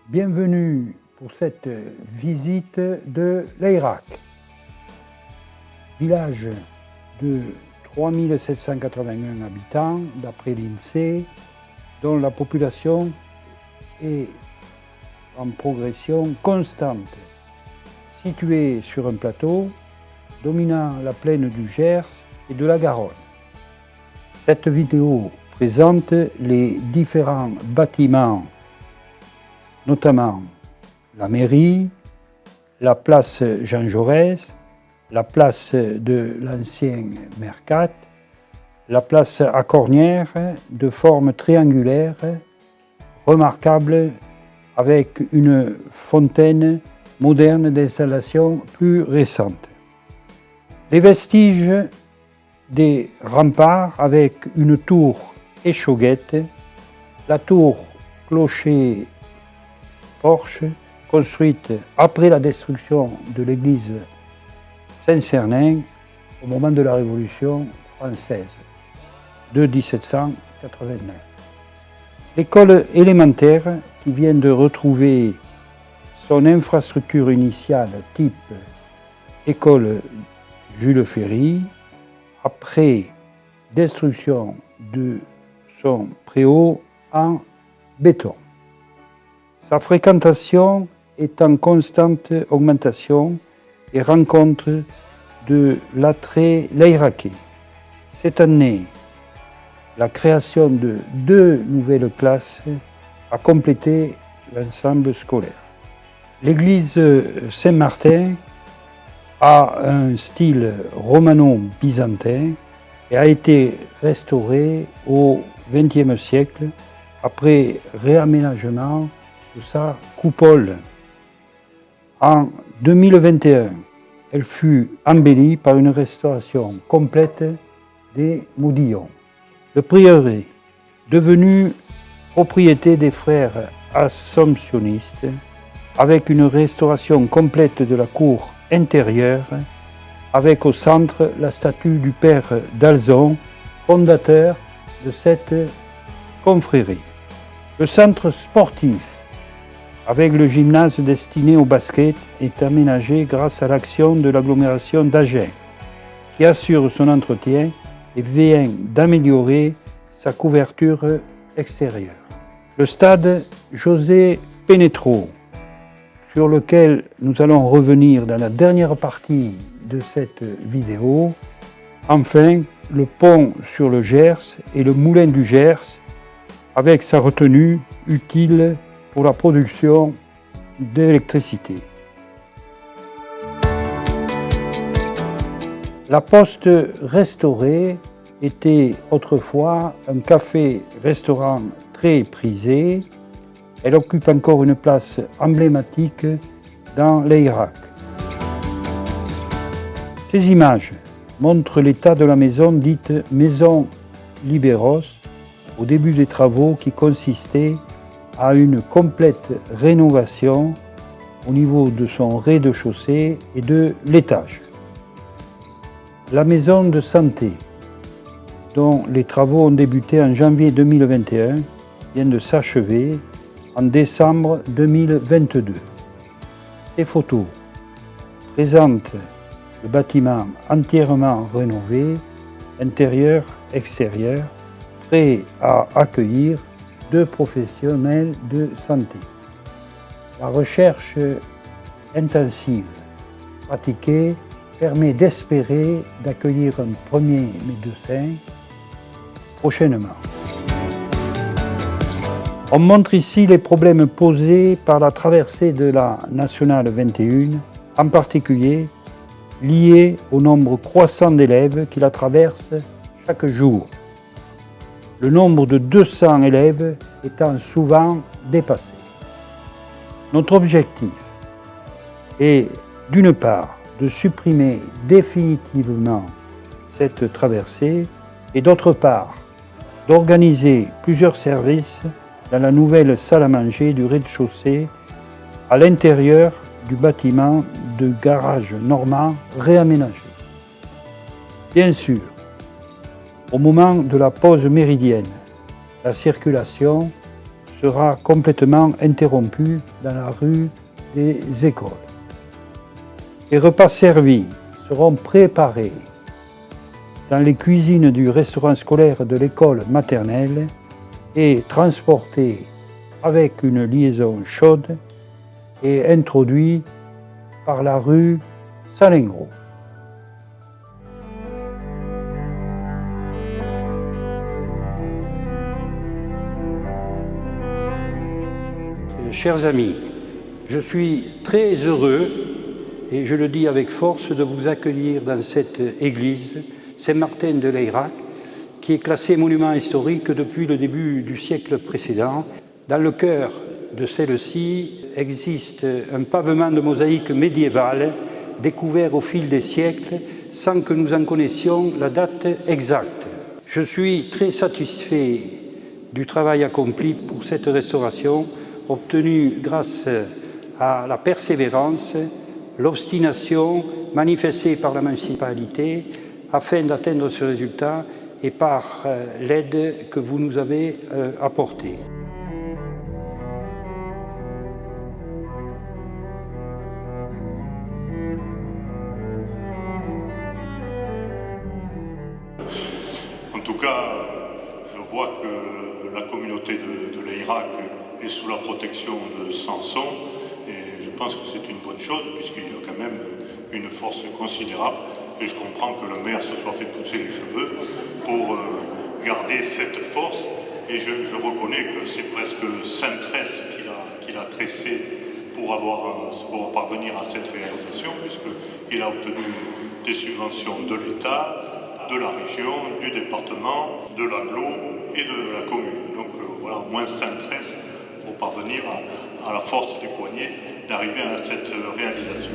Bienvenue pour cette visite de l'Ayrac, village de 3781 habitants d'après l'INSEE, dont la population est en progression constante, situé sur un plateau dominant la plaine du Gers et de la Garonne. Cette vidéo présente les différents bâtiments, notamment la mairie, la place Jean Jaurès, la place de l'ancien Mercat, la place Accornière de forme triangulaire, remarquable avec une fontaine moderne d'installation plus récente. Les vestiges des remparts avec une tour échauguette, la tour clocher-porche construite après la destruction de l'église Saint-Cernin au moment de la Révolution française de 1789. L'école élémentaire qui vient de retrouver son infrastructure initiale type école Jules Ferry après destruction de son préau en béton. Sa fréquentation est en constante augmentation et rencontre de l'attrait l'Ayraquais. Cette année, la création de 2 nouvelles classes a complété l'ensemble scolaire. L'église Saint-Martin a un style romano-byzantin et a été restaurée au XXe siècle après réaménagement de sa coupole. En 2021, elle fut embellie par une restauration complète des modillons. Le prieuré, devenu propriété des frères assomptionnistes, avec une restauration complète de la cour intérieure, avec au centre la statue du père d'Alzon, fondateur de cette confrérie. Le centre sportif, avec le gymnase destiné au basket, est aménagé grâce à l'action de l'agglomération d'Agen, qui assure son entretien et vient d'améliorer sa couverture extérieure. Le stade José Pénétro, sur lequel nous allons revenir dans la dernière partie de cette vidéo. Enfin, le pont sur le Gers et le moulin du Gers, avec sa retenue utile pour la production d'électricité. La Poste restaurée était autrefois un café-restaurant très prisé. Elle occupe encore une place emblématique dans l'Ayrac. Ces images montrent l'état de la maison dite Maison Libéros au début des travaux qui consistaient à une complète rénovation au niveau de son rez-de-chaussée et de l'étage. La maison de santé, dont les travaux ont débuté en janvier 2021, vient de s'achever en décembre 2022. Ces photos présentent le bâtiment entièrement rénové, intérieur, extérieur, prêt à accueillir 2 professionnels de santé. La recherche intensive pratiquée permet d'espérer d'accueillir un premier médecin prochainement. On montre ici les problèmes posés par la traversée de la Nationale 21, en particulier liés au nombre croissant d'élèves qui la traversent chaque jour. Le nombre de 200 élèves étant souvent dépassé. Notre objectif est, d'une part, de supprimer définitivement cette traversée et d'autre part, d'organiser plusieurs services dans la nouvelle salle à manger du rez-de-chaussée à l'intérieur du bâtiment de garage normand réaménagé. Bien sûr, au moment de la pause méridienne, la circulation sera complètement interrompu dans la rue des écoles. Les repas servis seront préparés dans les cuisines du restaurant scolaire de l'école maternelle et transportés avec une liaison chaude et introduits par la rue Salengro. Chers amis, je suis très heureux, et je le dis avec force, de vous accueillir dans cette église Saint-Martin de Layrac, qui est classée monument historique depuis le début du siècle précédent. Dans le cœur de celle-ci existe un pavement de mosaïque médiévale découvert au fil des siècles sans que nous en connaissions la date exacte. Je suis très satisfait du travail accompli pour cette restauration, obtenue grâce à la persévérance, l'obstination manifestée par la municipalité afin d'atteindre ce résultat et par l'aide que vous nous avez apportée. En tout cas, je vois que la communauté de Layrac est sous la protection de Samson, et je pense que c'est une bonne chose puisqu'il y a quand même une force considérable, et je comprends que le maire se soit fait pousser les cheveux pour garder cette force, et je reconnais que c'est presque sainte tresse qu'il a tressé pour parvenir à cette réalisation, puisqu'il a obtenu des subventions de l'État, de la région, du département, de l'agglo et de la commune. Donc voilà, au moins 5 tresses pour parvenir à la force du poignet d'arriver à cette réalisation.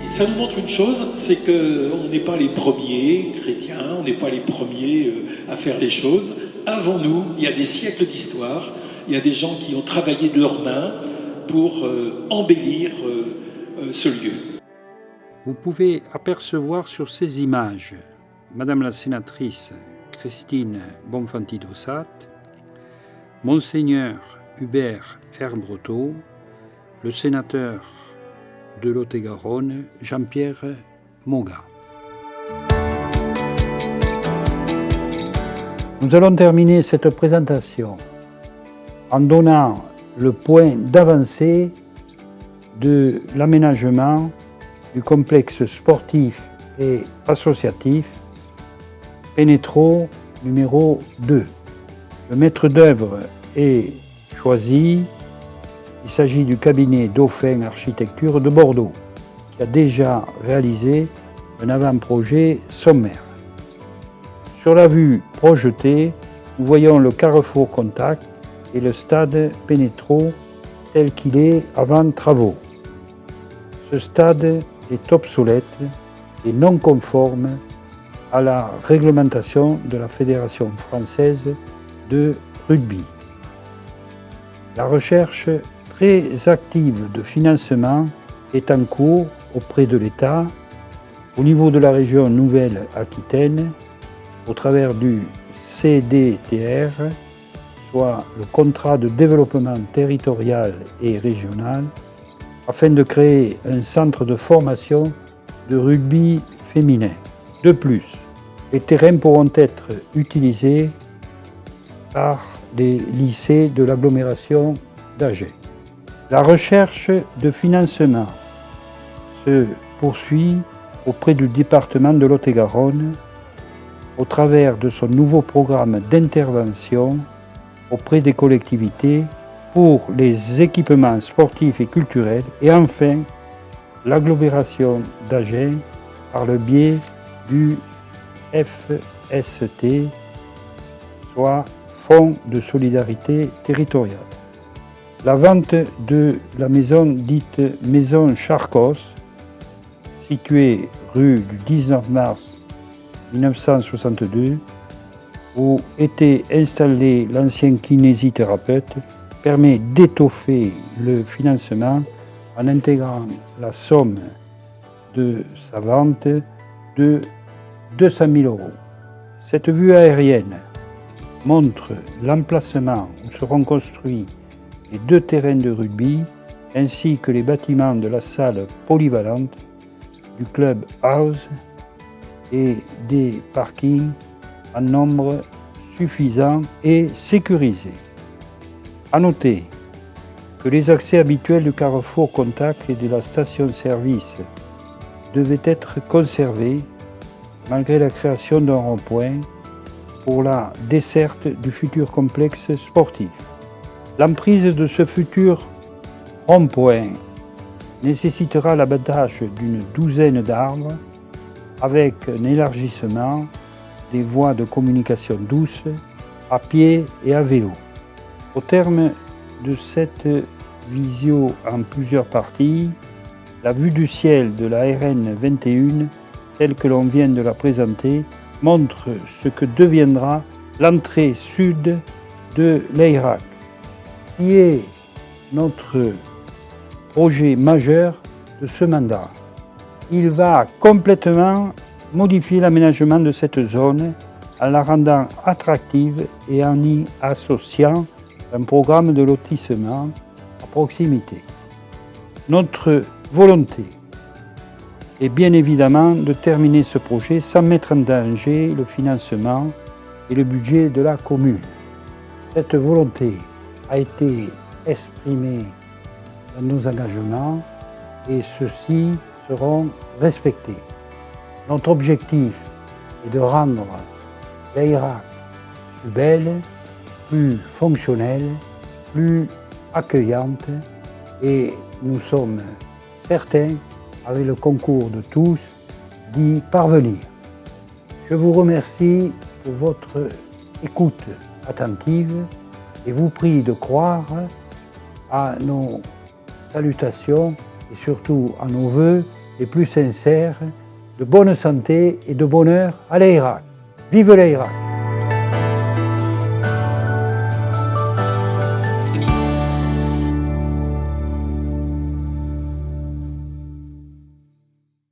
Et ça nous montre une chose, c'est qu'on n'est pas les premiers chrétiens, on n'est pas les premiers à faire les choses. Avant nous, il y a des siècles d'histoire, il y a des gens qui ont travaillé de leurs mains pour embellir ce lieu. Vous pouvez apercevoir sur ces images Madame la sénatrice Christine Bonfanti-Dossat, Monseigneur Hubert Herbreteau, le sénateur de Lot-et-Garonne, Jean-Pierre Moga. Nous allons terminer cette présentation en donnant le point d'avancée de l'aménagement du complexe sportif et associatif Pénétro numéro 2. Le maître d'œuvre est choisi. Il s'agit du cabinet Dauphin Architecture de Bordeaux, qui a déjà réalisé un avant-projet sommaire. Sur la vue projetée, nous voyons le carrefour Contact et le stade Pénétro tel qu'il est avant travaux. Ce stade est obsolète et non conforme à la réglementation de la Fédération française de rugby. La recherche très active de financement est en cours auprès de l'État, au niveau de la région Nouvelle-Aquitaine, au travers du CDTR, soit le contrat de développement territorial et régional, afin de créer un centre de formation de rugby féminin. De plus, les terrains pourront être utilisés par les lycées de l'agglomération d'Agen. La recherche de financement se poursuit auprès du département de Lot-et-Garonne au travers de son nouveau programme d'intervention auprès des collectivités pour les équipements sportifs et culturels, et enfin l'agglomération d'Agen par le biais du FST, soit Fonds de solidarité territoriale. La vente de la maison dite Maison Charcos, située rue du 19 mars 1962, où était installé l'ancien kinésithérapeute, permet d'étoffer le financement en intégrant la somme de sa vente de 200 000 €. Cette vue aérienne montre l'emplacement où seront construits les 2 terrains de rugby ainsi que les bâtiments de la salle polyvalente du club house et des parkings en nombre suffisant et sécurisés. À noter que les accès habituels du carrefour Contact et de la station-service devaient être conservés malgré la création d'un rond-point pour la desserte du futur complexe sportif. L'emprise de ce futur rond-point nécessitera l'abattage d'une douzaine d'arbres avec un élargissement des voies de communication douce à pied et à vélo. Au terme de cette visio en plusieurs parties, la vue du ciel de la RN 21, telle que l'on vient de la présenter, montre ce que deviendra l'entrée sud de l'EIRAC, qui est notre projet majeur de ce mandat. Il va complètement modifier l'aménagement de cette zone en la rendant attractive et en y associant un programme de lotissement à proximité. Notre volonté est bien évidemment de terminer ce projet sans mettre en danger le financement et le budget de la commune. Cette volonté a été exprimée dans nos engagements et ceux-ci seront respectés. Notre objectif est de rendre l'EIRAC plus belle, plus fonctionnelle, plus accueillante et nous sommes certains, avec le concours de tous, d'y parvenir. Je vous remercie pour votre écoute attentive et vous prie de croire à nos salutations et surtout à nos vœux les plus sincères de bonne santé et de bonheur à l'EIRAC. Vive l'EIRAC!